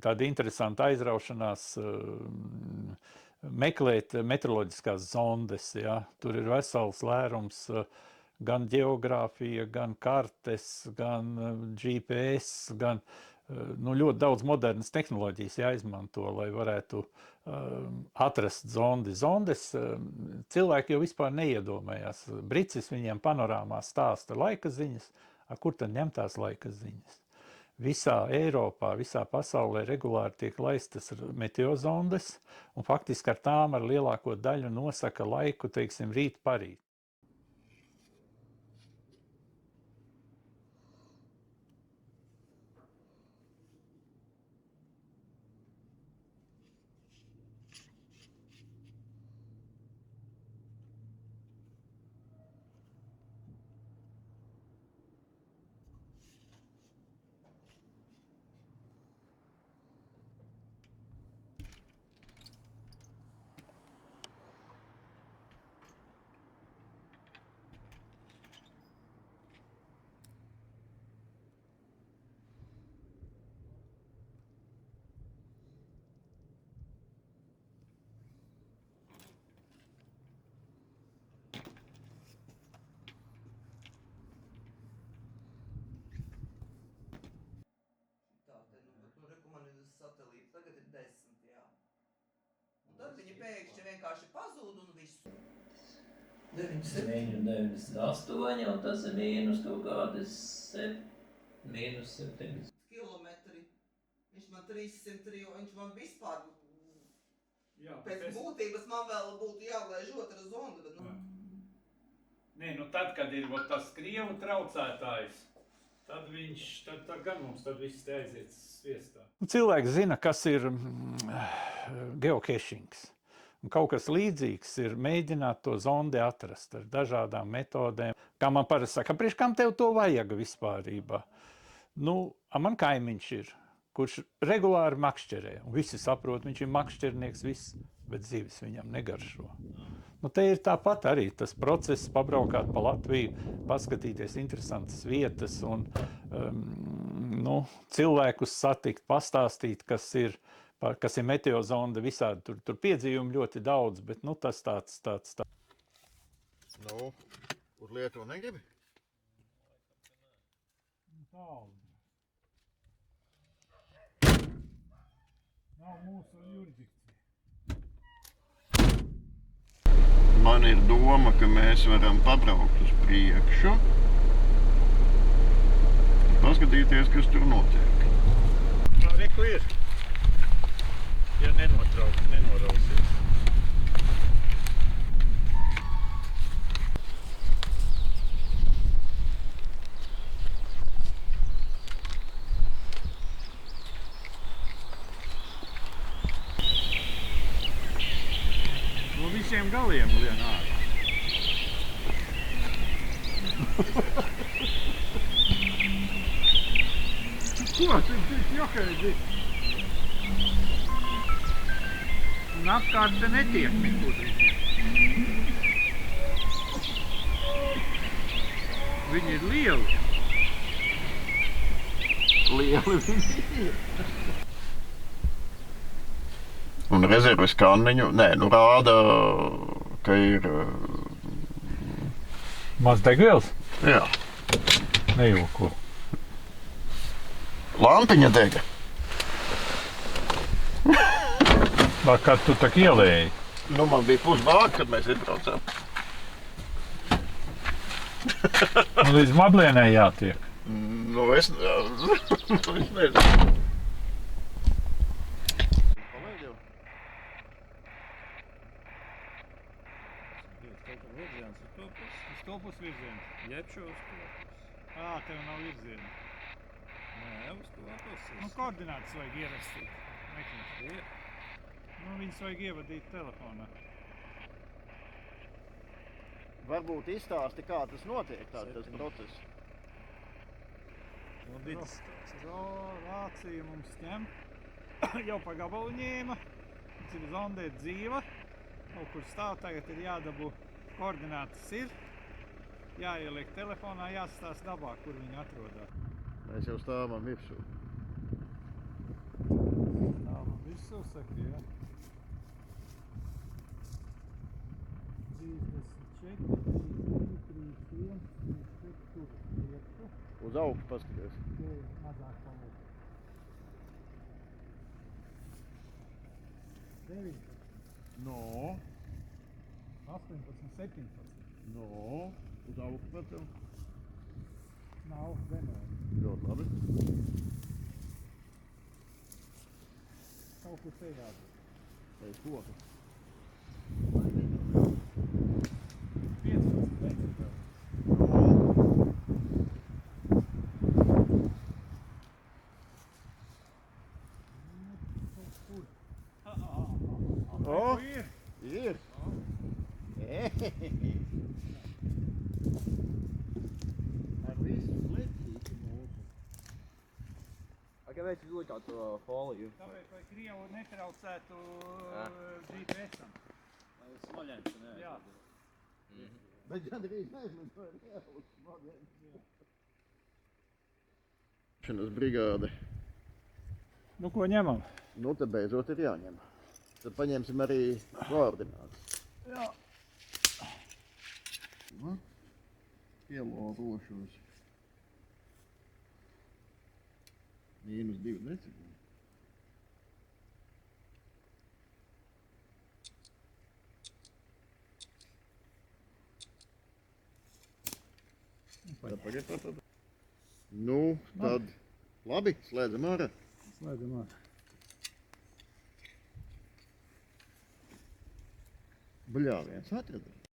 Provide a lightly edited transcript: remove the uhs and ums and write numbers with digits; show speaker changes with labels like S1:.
S1: tāda interesanta aizraušanās meklēt meteoroloģiskās zondes. Ja? Tur ir vesels lērums, gan ģeogrāfija, gan kartes, gan GPS, gan ļoti daudz modernas tehnoloģijas jāizmanto, lai varētu atrast zondi. Zondes cilvēki jau vispār neiedomājās. Bricis viņiem panorāmā stāsta laika ziņas, kur tad ņemtās laika ziņas? Visā Eiropā, visā pasaulē regulāri tiek laistas meteozondes, un faktiski ar tām ar lielāko daļu nosaka laiku, teiksim, rīt parīt.
S2: Satelīti tagad ir 10, jā. Un tad viņi pēkšņi vienkārši pazūd un visu.
S3: 98, un tas ir mīnus kaut kādas mīnus 7
S2: kilometri. Viņš man 303, viņš man vispār pēc būtības man vēl būtu jālaiž otra zonda, bet
S1: Nē, tad, kad ir tas Krievu traucētājs, tad gan mums viss te aiziet sviestā. Cilvēks zina, kas ir geocachings. Un kaut kas līdzīgs ir mēģināt to zondi atrast ar dažādām metodēm. Kā man parasti saka, priekš kam tev to vajag vispārībā? Man kaimiņš ir, kurš regulāri makšķerē. Un visi saprot, viņš ir makšķernieks, viss, bet zivis viņam negaršo. Te ir tāpat arī tas process, pabraukāt pa Latviju, paskatīties interesantas vietas un cilvēkus satikt, pastāstīt, kas ir meteozonda visādi. Tur piedzīvumi ļoti daudz, bet tas tāds.
S4: Uz Lietuvu negribi?
S1: Tālu. Nav mūsu jurisdikcija.
S4: Man ir doma, ka mēs varam pabraukt uz priekšu, paskatīties, kas tur notiek.
S1: Reku ir. Ja nenorausies. No visiem galiem lien ārā. Ko? Tu jokaidi? Un apkārt te netiek nekur. Viņi ir lieli.
S4: Lieli viņi ir. Un rezerves kanniņu, rāda, ka ir...
S1: Maz degvielas?
S4: Jā.
S1: Nejauko.
S4: Lampiņa dega.
S1: Kad tu tak ielēji?
S4: Man bija pusbāga, kad mēs iebraucām.
S1: Līdz Madlienai jātiek.
S4: Es nezinu.
S1: Uz to pusi virziens?
S3: Jeb šo uz to pusi.
S1: Tev nav virziena.
S3: Nē, uz to pusi.
S1: Koordinātas vajag ierakstīt.
S3: Ir.
S1: Viņas vajag ievadīt telefonā.
S4: Varbūt izstāsti, kā tas notiek, tas process.
S1: Vācija mums ņem. Jau pa gabalu ņēma. Mums ir zondēt dzīva. Kaut kur stāv, tagad ir jādabū koordinātas ir. Jāieliek telefonā, jāsastāst dabā, kur viņi atrodas.
S4: Mēs jau stāvam virsū.
S1: Visu saka, jā. 34, 32, 31, 34, 5.
S4: Uz augšu paskaties.
S1: Mazāk paliek. 19,
S4: No,
S1: 18, 17.
S4: no, uz augšu pacel.
S1: Nav vienmēr.
S4: Ļoti labi.
S1: Kaut kur te jādara.
S4: Pēc koka.
S1: 15 decibeli. Kaut kur.
S4: O!
S1: Ir.
S4: Ir. Ar visu slecīti mūsu.
S5: Kāpēc jūs likāt to foliju?
S1: Tāpēc, lai Krievu netraucētu
S5: Jā.
S1: GPS-am.
S5: Lai tas smaļens neaizvada.
S1: Jā.
S4: Bet gandrīz neizmantoja reālus modeļus. Šanas brigāde.
S1: Nu, ko ņemam?
S4: Nu, tad beidzot ir jāņem. Tad paņemsim arī koordinātus.
S1: Jā.
S4: Nu, ielorošos. -2 decibeli. Pagaid. Nu, tad labi, slēdzam ārā.
S1: Slēdzam ārā.
S4: Bļā, viens atrada.